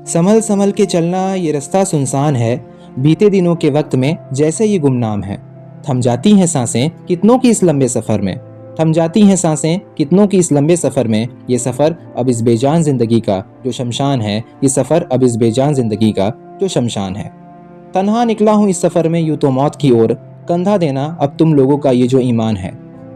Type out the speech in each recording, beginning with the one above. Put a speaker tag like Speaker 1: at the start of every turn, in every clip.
Speaker 1: संभल संभल के चलना ये रास्ता सुनसान है, बीते दिनों के वक्त में जैसे ये गुमनाम है। थम जाती हैं सांसें कितनों की इस लंबे सफ़र में, थम जाती हैं सांसें कितनों की इस लंबे सफ़र में। ये सफ़र अब इस बेजान ज़िंदगी का जो शमशान है, ये सफ़र अब इस बेजान ज़िंदगी का जो शमशान है। तन्हा निकला हूँ इस सफ़र में यूँ तो मौत की ओर, कंधा देना अब तुम लोगों का ये जो ईमान है।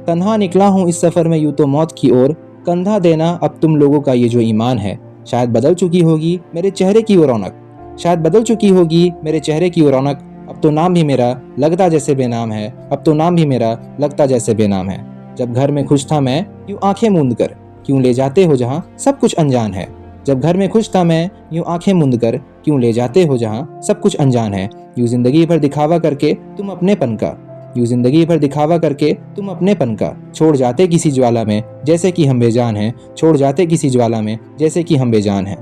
Speaker 1: तन्हा निकला हूँ इस सफ़र में यूँ तो मौत की ओर, कंधा देना अब तुम लोगों का ये जो ईमान है। शायद बदल चुकी होगी मेरे चेहरे की वो रौनक, शायद बदल चुकी होगी मेरे चेहरे की वो रौनक। अब तो नाम भी मेरा लगता जैसे बेनाम है, अब तो नाम भी मेरा लगता जैसे बेनाम है। जब घर में खुश था मैं यूं आंखें मूंद कर, क्यों ले जाते हो जहां सब कुछ अनजान है। जब घर में खुश था मैं यूं आंखें मूंद कर, क्यों ले जाते हो जहां सब कुछ अनजान है। यूं जिंदगी भर दिखावा करके तुम अपनेपन का, यूं जिंदगी भर दिखावा करके तुम अपनेपन का छोड़ जाते किसी ज्वाला में जैसे कि हम बेजान हैं, छोड़ जाते किसी ज्वाला में जैसे कि हम बेजान हैं।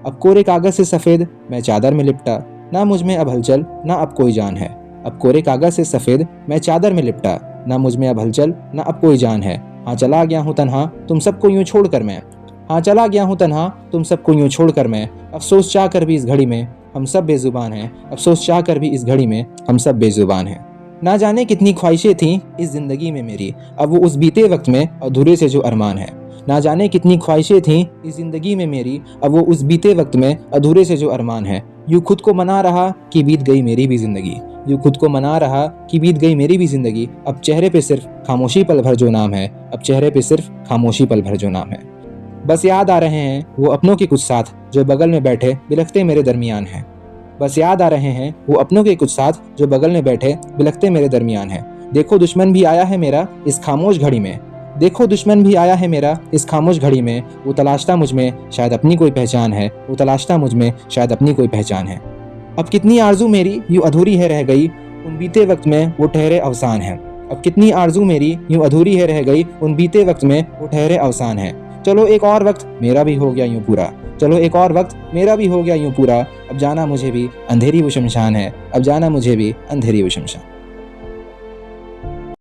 Speaker 1: अब कोरे कागज से सफ़ेद मैं चादर में लिपटा, ना मुझ में अब हलचल ना अब कोई जान है। अब कोरे कागज से सफ़ेद मैं चादर में लिपटा, ना मुझ में अब हलचल ना अब कोई जान है। हाँ चला गया हूँ तन्हा तुम सबको यूँ छोड़ कर मैं, हाँ चला गया हूँ तन्हा तुम सबको यूँ छोड़ कर मैं। अफसोस चाह कर भी इस घड़ी में हम सब बेजुबान हैं, अफसोस चाह कर भी इस घड़ी में हम सब बेजुबान हैं। ना जाने कितनी ख्वाहिशें थीं इस ज़िंदगी में मेरी, अब वो उस बीते वक्त में अधूरे से जो अरमान है। ना जाने कितनी ख्वाहिशें थीं इस ज़िंदगी में मेरी, अब वो उस बीते वक्त में अधूरे से जो अरमान है। यूँ खुद को मना रहा कि बीत गई मेरी भी ज़िंदगी, यूँ खुद को मना रहा कि बीत गई मेरी भी ज़िंदगी। अब चेहरे पे सिर्फ खामोशी पल भर जो नाम है, अब चेहरे पे सिर्फ खामोशी पल भर जो नाम है। बस याद आ रहे हैं वो अपनों के कुछ साथ जो बगल में बैठे बिलखते मेरे दरमियान हैं। बस याद आ रहे हैं वो अपनों के कुछ साथ जो बगल में बैठे बिलखते मेरे दरमियान हैं। देखो दुश्मन भी आया है मेरा इस खामोश घड़ी में, देखो दुश्मन भी आया है मेरा इस खामोश घड़ी में। वो तलाशता मुझ में शायद अपनी कोई पहचान है, वो तलाशता मुझ में शायद अपनी कोई पहचान है। अब कितनी आरजू मेरी यूँ अधूरी है रह गई, उन बीते वक्त में वो ठहरे अवसान है। अब कितनी आरजू मेरी यूँ अधूरी है रह गई, उन बीते वक्त में वो ठहरे अवसान है। चलो एक और वक्त मेरा भी हो गया यूँ पूरा, चलो एक और वक्त मेरा भी हो गया यूँ पूरा। अब जाना मुझे भी अंधेरी वो शमशान है, अब जाना मुझे भी अंधेरी वो शमशान।